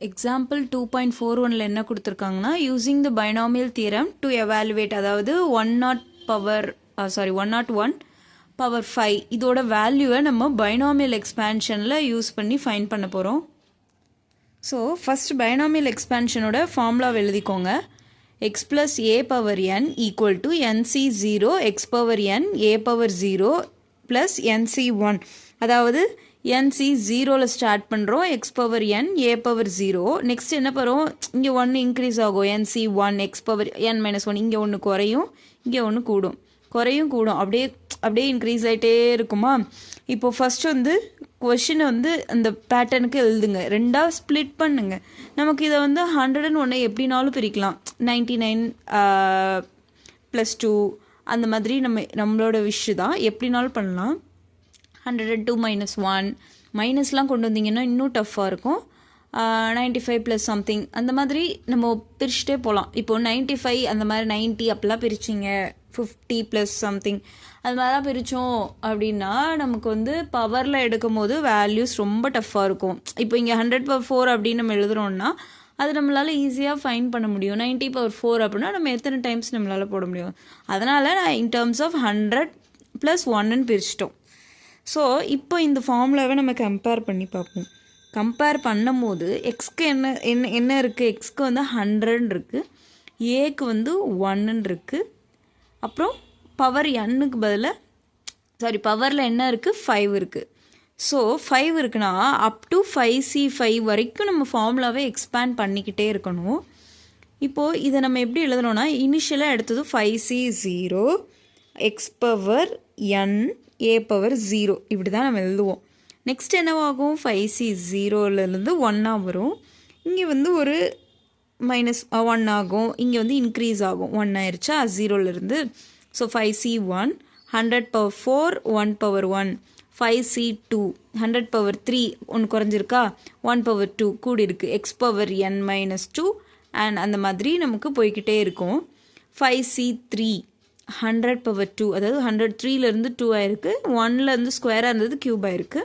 Example 2.41ல என்ன கொடுத்துருக்காங்கன்னா using the binomial theorem to evaluate, அதாவது 101 பவர் 5 இதோட வேல்யூவை நம்ம பைனாமியல் எக்ஸ்பேன்ஷனில் யூஸ் பண்ணி ஃபைண்ட் பண்ண போகிறோம். ஸோ ஃபஸ்ட் பைனாமியல் எக்ஸ்பேன்ஷனோட ஃபார்முலாவை எழுதிக்கோங்க. X plus a power n equal to NC0 X power n a power 0 plus NC1, அதாவது NC 0ல் ஸ்டார்ட் பண்ணுறோம், X power n a power 0. Next என்ன பண்ணுறோம், இங்கே 1 இன்க்ரீஸ் ஆகும், NC1 X power n minus 1. இங்கே ஒன்று குறையும், இங்கே ஒன்று கூடும், குறையும் கூடும், அப்படியே இன்க்ரீஸ் ஆகிட்டே இருக்குமா. இப்போது ஃபஸ்ட்டு வந்து கொஷினை வந்து அந்த பேட்டர்னுக்கு எழுதுங்க, ரெண்டாக ஸ்ப்ளிட் பண்ணுங்க. நமக்கு இதை வந்து 101 எப்படினாலும் பிரிக்கலாம், 99 + 2 அந்த மாதிரி நம்மளோட விஷ் தான், எப்படினாலும் பண்ணலாம். 102 - 1 மைனஸ்லாம் கொண்டு வந்தீங்கன்னா இன்னும் டஃப்பாக இருக்கும். 95 + சம்திங் அந்த மாதிரி நம்ம பிரிச்சுட்டே போகலாம். இப்போது 95 அந்த மாதிரி 90 அப்படிலாம் பிரிச்சிங்க, 50 + சம்திங் அது மாதிரிலாம் பிரித்தோம் அப்படின்னா நமக்கு வந்து பவரில் எடுக்கும் போது வேல்யூஸ் ரொம்ப டஃப்பாக இருக்கும். இப்போ இங்கே 100/4 அப்படின்னு நம்ம எழுதுகிறோன்னா அது நம்மளால் ஈஸியாக ஃபைண்ட் பண்ண முடியும். 90/4 அப்படின்னா நம்ம எத்தனை டைம்ஸ் நம்மளால் போட முடியும். அதனால் நான் இன் டேர்ம்ஸ் ஆஃப் 100 + 1ன்னு பிரிச்சிட்டோம். ஸோ இப்போ இந்த ஃபார்முலாவை நம்ம கம்பேர் பண்ணி பார்ப்போம். கம்பேர் பண்ணும் போது எக்ஸ்க்கு என்ன இருக்குது, எக்ஸ்க்கு வந்து 100 இருக்குது, ஏக்கு வந்து 1 இருக்குது, அப்புறம் பவர் எண்ணுக்கு பதிலாக பவரில் என்ன இருக்குது, 5 இருக்குது. ஸோ 5 இருக்குன்னா அப் டு 5C5 வரைக்கும் நம்ம ஃபார்முலாவை எக்ஸ்பேண்ட் பண்ணிக்கிட்டே இருக்கணும். இப்போது இதை நம்ம எப்படி எழுதணும்னா, இனிஷியலாக எடுத்தது 5C0 X power n a power 0 இப்படி தான் நம்ம எழுதுவோம். நெக்ஸ்ட் என்னவாகும், 5C0லேருந்து 1 வரும், இங்கே வந்து ஒரு -1 ஆகும், இங்கே வந்து இன்க்ரீஸ் ஆகும், 1 ஆயிடுச்சா 0லேருந்து. ஸோ 5C1 100/4 1/1, 5C2 100/3 ஒன்று குறைஞ்சிருக்கா, 1/2 கூடி இருக்குது, எக்ஸ் பவர் n - 2 அண்ட் அந்த மாதிரி நமக்கு போய்கிட்டே இருக்கும். 5C3 100/2, அதாவது 103லேருந்து 2 ஆயிருக்கு, 1லேருந்து ஸ்கொயராக இருந்தது க்யூப் ஆயிருக்கு.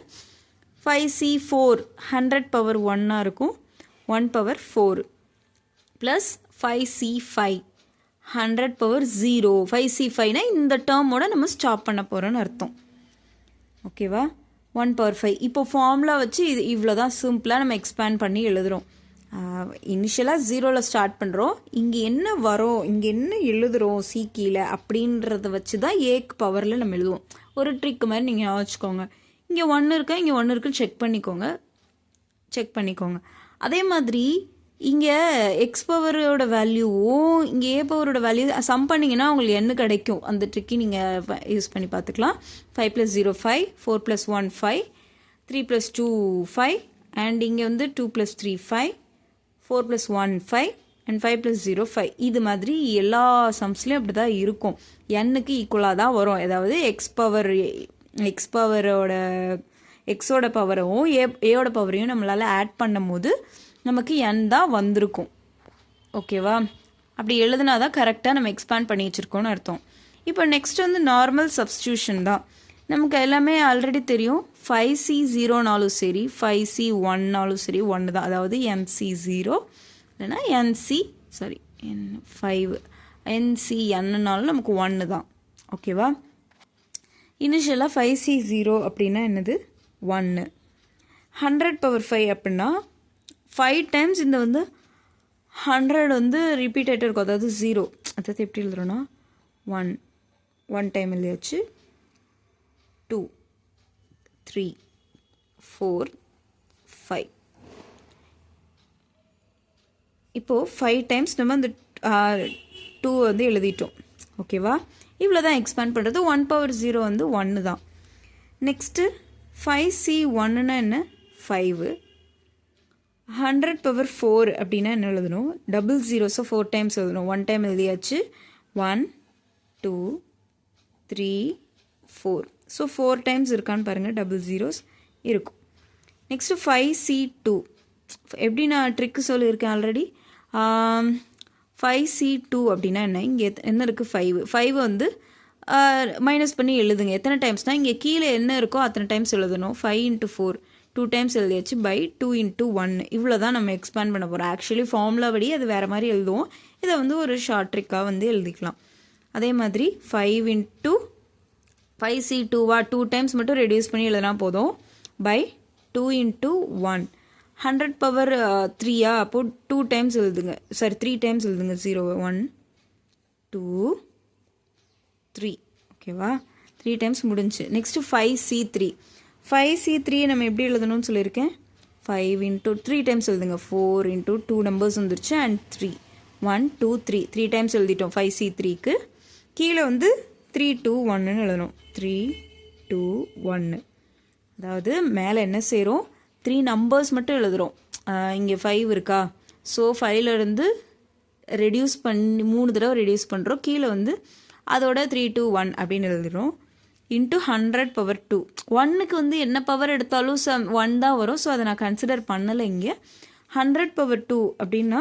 5C4 100/1 இருக்கும், 1/4 ப்ளஸ் 5C5 100/0. 5C5னா இந்த டேர்மோட நம்ம ஸ்டாப் பண்ண போகிறோன்னு அர்த்தம். ஓகேவா, 1/5. இப்போ ஃபார்முலா வச்சு இவ்வளோ தான் சிம்பிளாக நம்ம எக்ஸ்பேண்ட் பண்ணி எழுதுகிறோம். இனிஷியலாக 0ல் ஸ்டார்ட் பண்ணுறோம், இங்கே என்ன வரும், இங்கே என்ன எழுதுகிறோம் சி கீழே அப்படின்றத வச்சு தான் ஏக்கு பவரில் நம்ம எழுதுவோம். ஒரு ட்ரிக் மாதிரி நீங்கள் வச்சுக்கோங்க, இங்கே 1 இருக்கா, இங்கே 1 இருக்குன்னு செக் பண்ணிக்கோங்க. அதே மாதிரி இங்கே எக்ஸ் பவரோட வேல்யூவும் இங்கே ஏ பவரோட வேல்யூ சம் பண்ணிங்கன்னா உங்களுக்கு என்ன கிடைக்கும், அந்த ட்ரிக்கி நீங்கள் யூஸ் பண்ணி பார்த்துக்கலாம். 5 + 0 5, 4 + 1 5, 3 + 2 5, அண்ட் இங்கே வந்து 2 + 3 5, 4 + 1 5 அண்ட் 5 + 0 5. இது மாதிரி எல்லா சம்ஸ்லேயும் அப்படி தான் இருக்கும், எண்ணுக்கு ஈக்குவலாக தான் வரும். அதாவது எக்ஸோட பவரும் ஏயோட பவரையும் நம்மளால் ஆட் பண்ணும் போது நமக்கு என் தான் வந்திருக்கும். ஓகேவா, அப்படி எழுதுனா தான் கரெக்டாக நம்ம எக்ஸ்பேண்ட் பண்ணி வச்சுருக்கோன்னு அர்த்தம். இப்போ நெக்ஸ்ட் வந்து நார்மல் சப்ஸ்டியூஷன் தான். நமக்கு எல்லாமே ஆல்ரெடி தெரியும், 5C0னாலும் சரி 5C1னாலும் சரி 1 தான், அதாவது NC0 இல்லைன்னா NCNனாலும் நமக்கு 1 தான். ஓகேவா, இனிஷியலாக 5C0 அப்படின்னா என்னது, 1. 100/5 அப்படின்னா 5 டைம்ஸ் இந்த வந்து 100 வந்து ரிப்பீட் ஆகிட்டே இருக்கும், அதாவது 0, அதாவது எப்படி எழுதுறோன்னா 1 டைம் எழுதியாச்சு, 2 3 4 5. இப்போது 5 டைம்ஸ் நம்ம அந்த 2 வந்து எழுதிட்டோம். ஓகேவா, இவ்வளோ தான் எக்ஸ்பேண்ட் பண்ணுறது. 1/0 வந்து 1 தான். நெக்ஸ்ட்டு 5C1ன்னா என்ன, 5. 100/4 அப்படின்னா என்ன எழுதணும், 00, ஸோ 4 டைம்ஸ் எழுதணும். 1 டைம் எழுதியாச்சு, 1 2 3 4. ஸோ 4 டைம்ஸ் இருக்கான்னு பாருங்கள், 00s இருக்கும். நெக்ஸ்ட்டு 5C2 எப்படி நான் ட்ரிக்கு சொல்லியிருக்கேன் ஆல்ரெடி. 5C2 அப்படின்னா என்ன, இங்கே என்ன இருக்குது, 5 வந்து மைனஸ் பண்ணி எழுதுங்க. எத்தனை டைம்ஸ்னால் இங்கே கீழே என்ன இருக்கோ அத்தனை டைம்ஸ் எழுதணும். 5 × 4 2 டைம்ஸ் எழுதியாச்சு பை 2 into 1 இவ்வளோ தான் நம்ம எக்ஸ்பேண்ட் பண்ண போகிறோம். ஆக்சுவலி ஃபார்முலா படி அது வேறு மாதிரி எழுதுவோம். இதை வந்து ஒரு ஷார்ட் ட்ரிக்காக வந்து எழுதிக்கலாம். அதே மாதிரி 5 into 5c2வா 2 டைம்ஸ் மட்டும் ரெடியூஸ் பண்ணி எழுதினா போதும் பை 2 into 1 100 பவர் 3 அப்போது 2 டைம்ஸ் எழுதுங்க, சாரி 3 டைம்ஸ் எழுதுங்க. 0 1 2 3 ஓகேவா, 3 டைம்ஸ் முடிஞ்சு. நெக்ஸ்ட்டு 5c3 5c3 நம்ம எப்படி எழுதணும்னு சொல்லியிருக்கேன். 5 into 3 டைம்ஸ் எழுதுங்க. 4 into 2 நம்பர்ஸ் வந்துருச்சு அண்ட் 3 1 2 3 3 டைம்ஸ் எழுதிட்டோம் 5c3க்கு. கீழே வந்து 3 2 1ன்னு எழுதணும். 3 2 1 அதாவது மேலே என்ன செய்கிறோம், 3 நம்பர்ஸ் மட்டும் எழுதுகிறோம். இங்கே 5 இருக்கா, ஸோ 5லேருந்து ரெடியூஸ் பண்ணி 3 தடவை ரெடியூஸ் பண்ணுறோம். கீழே வந்து அதோட 3 2 1 அப்படின்னு எழுதுகிறோம். இன்ட்டு 100 பவர் 2 1க்கு வந்து என்ன பவர் எடுத்தாலும் 1 தான் வரும். ஸோ அதை நான் கன்சிடர் பண்ணலை இங்கே. 100 பவர் 2 அப்படின்னா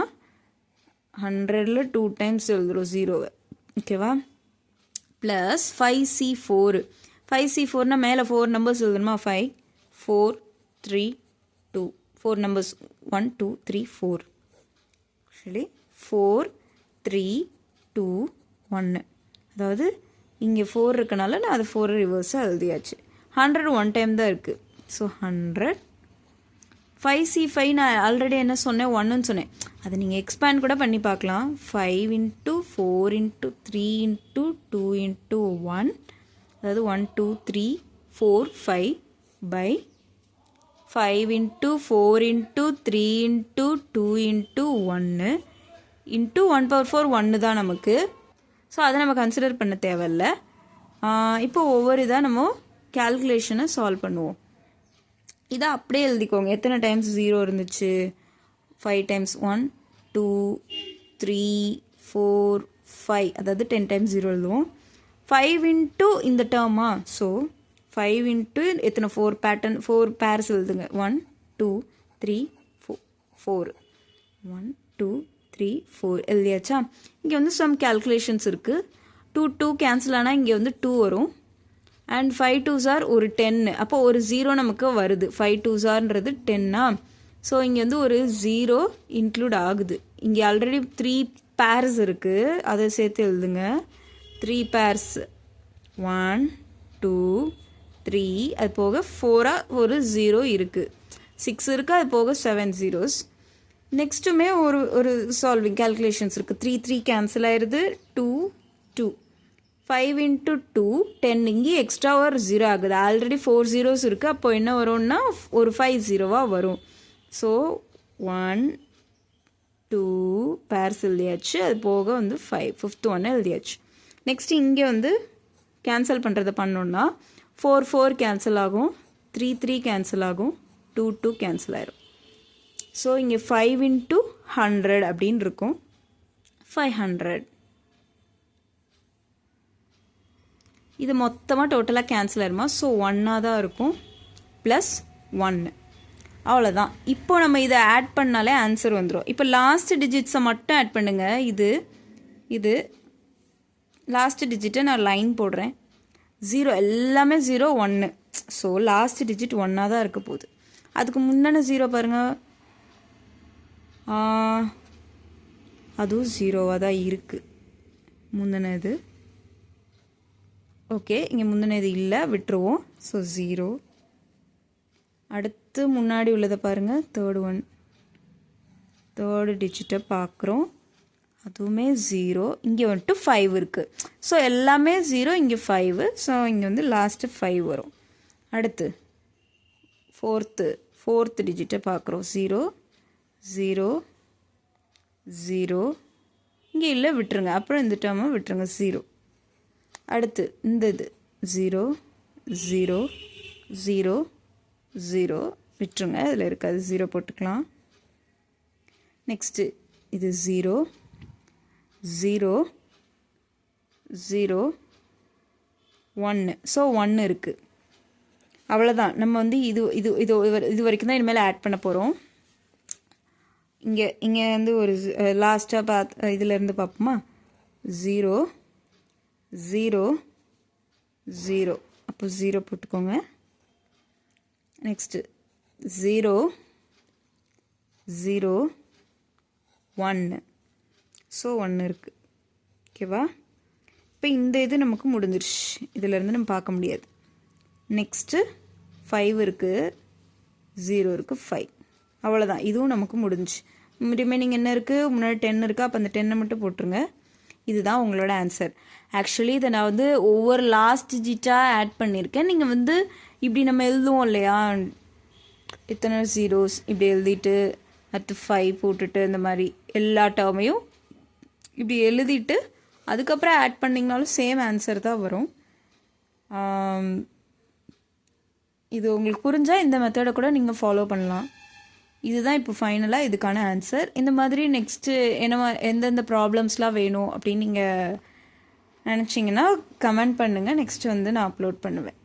100ல் 2 டைம்ஸ் எழுதுகிறோம் 0வை. ஓகேவா, ப்ளஸ் 5c4 5c4னா மேலே 4 நம்பர்ஸ் எழுதணுமா. 5 4 3 2 4 நம்பர்ஸ் 1 2 3 4 ஆக்சுவலி 4 3 2 1 அதாவது இங்கே 4 இருக்கனால நான் அது 4 ரிவர்ஸாக எழுதியாச்சு. 100 1 டைம் தான் இருக்குது. ஸோ 100 5c5 நான் ஆல்ரெடி என்ன சொன்னேன் 1ன்னு சொன்னேன். அதை நீங்கள் எக்ஸ்பேண்ட் கூட பண்ணி பார்க்கலாம். 5 into 4 into 3 into 2 into 1 அதாவது 1 2 3 4 5 by 5 into 4 into 3 into 2 into 1 into 1 power 4 1 தான் நமக்கு. ஸோ அதை நம்ம கன்சிடர் பண்ண தேவையில்ல. இப்போ ஒவ்வொரு இதாக நம்ம கேல்குலேஷனை சால்வ் பண்ணுவோம். இதை அப்படியே எழுதிக்கோங்க. எத்தனை டைம்ஸ் 0 இருந்துச்சு, 5 டைம்ஸ் 1 2 3 4 5 அதாவது 10 டைம்ஸ் 0 எழுதுவோம். 5 into இந்த டேர்மா, ஸோ 5 into எத்தனை 4 பேர்ஸ் எழுதுங்க. 1 2 3 4 1 2 3 4 எழுதியாச்சா. இங்கே வந்து சம் கேல்குலேஷன்ஸ் இருக்குது. 2 2 கேன்சல் ஆனால் இங்கே வந்து 2 வரும். அண்ட் 5 2s are ஒரு 10. அப்போ ஒரு 0 நமக்கு வருது. 5 2s areன்றது 10ஆ. ஸோ இங்கே வந்து ஒரு 0 இன்க்ளூட் ஆகுது. இங்கே ஆல்ரெடி 3 பேர்ஸ் இருக்குது, அதை சேர்த்து எழுதுங்க. 3 பேர்ஸ் 1 2 3 அது போக 4 ஒரு 0 இருக்குது. 6 இருக்குது, அது போக 7 zeros. நெக்ஸ்ட்டுமே ஒரு சால்விங் கேல்குலேஷன்ஸ் இருக்குது. 3 3 கேன்சல் ஆயிடுது. 2 2 5 into 2 10 இங்கே எக்ஸ்ட்ரா ஒரு 0 ஆகுது. ஆல்ரெடி 4 zeros இருக்குது. அப்போ என்ன வரும்னா ஒரு 5 0வாக வரும். ஸோ 1 2 பேர்ஸ் எழுதியாச்சு. அது போக வந்து 5th ஒன்று எழுதியாச்சு. நெக்ஸ்ட் இங்கே வந்து கேன்சல் பண்ணுறதை பண்ணோன்னா 4 4 கேன்சல் ஆகும், 3 3 கேன்சல் ஆகும், 2 2 கேன்சல் ஆயிரும். ஸோ இங்கே 5 into 100 அப்படின்னு இருக்கும். 500 இது மொத்தமாக டோட்டலாக கேன்சல் ஆயிருமா. ஸோ 1ஆக தான் இருக்கும் ப்ளஸ் 1 அவ்வளோதான். இப்போ நம்ம இதை ஆட் பண்ணாலே ஆன்சர் வந்துடும். இப்போ லாஸ்ட் டிஜிட்ஸை மட்டும் ஆட் பண்ணுங்க. இது லாஸ்ட் டிஜிட்டை நான் லைன் போடுறேன். 0 எல்லாமே 0 1. ஸோ லாஸ்ட் டிஜிட் 1ஆக தான் இருக்க போகுது. அதுக்கு முன்னாடி 0 பாருங்கள், அதுவும் 0வாக தான் இருக்குது முந்தினது. ஓகே, இங்கே முந்தினது இல்லை, விட்டுருவோம். ஸோ 0. அடுத்து முன்னாடி உள்ளதை பாருங்கள், தேர்டு டிஜிட்டை பார்க்குறோம். அதுவுமே 0. இங்கே வந்துட்டு 5 இருக்குது. ஸோ எல்லாமே 0, இங்கே 5. ஸோ இங்கே வந்து லாஸ்ட்டு 5 வரும். அடுத்து ஃபோர்த்து டிஜிட்டை பார்க்குறோம். 0 0 0 இங்கே இல்லை, விட்டுருங்க. அப்புறம் இந்த டேர்மை விட்டுருங்க, 0. அடுத்து இந்த இது 0 0 0 0 விட்டுருங்க, இதில் இருக்காது, 0 போட்டுக்கலாம். நெக்ஸ்ட்டு இது 0 0 0 1. ஸோ 1 இருக்குது. அவ்வளோதான். நம்ம வந்து இது வரைக்கும் தான் இனிமேல் ஆட் பண்ண போகிறோம். இங்கே வந்து ஒரு லாஸ்ட்டாக இதிலேருந்து பார்ப்போமா. 0 0 0 அப்போ 0 போட்டுக்கோங்க. நெக்ஸ்ட்டு 0 0 1 ஸோ 1 இருக்குது. ஓகேவா? இப்போ இந்த இது நமக்கு முடிஞ்சிருச்சு. இதிலேருந்து நம்ம பார்க்க முடியாது. நெக்ஸ்ட்டு 5 இருக்குது, 0 இருக்குது, 5. அவ்வளோதான். இதுவும் நமக்கு முடிஞ்சிச்சு. ரிமைனிங் என்ன இருக்குது? முன்னாடி 10 இருக்குது. அப்போ அந்த 10 மட்டும் போட்டுருங்க. இதுதான் உங்களோட ஆன்சர். ஆக்சுவலி இதை நான் வந்து ஒவ்வொரு லாஸ்ட் டிஜிட்டாக ஆட் பண்ணியிருக்கேன். நீங்கள் வந்து இப்படி நம்ம எழுதுவோம் இல்லையா, இத்தனை ஜீரோஸ் இப்படி எழுதிட்டு அடுத்து 5 போட்டுட்டு இந்த மாதிரி எல்லா டேர்மையும் இப்படி எழுதிட்டு அதுக்கப்புறம் ஆட் பண்ணிங்கனாலும் சேம் ஆன்சர் தான் வரும். இது உங்களுக்கு புரிஞ்சால் இந்த மெத்தடை கூட நீங்கள் ஃபாலோ பண்ணலாம். இதுதான் இப்போ ஃபைனலாக இதுக்கான ஆன்சர். இந்த மாதிரி நெக்ஸ்ட்டு எந்தெந்த ப்ராப்ளம்ஸ்லாம் வேணும் அப்படின்னு நீங்கள் நினச்சிங்கன்னா கமெண்ட் பண்ணுங்கள். நெக்ஸ்ட்டு வந்து நான் அப்லோட் பண்ணுவேன்.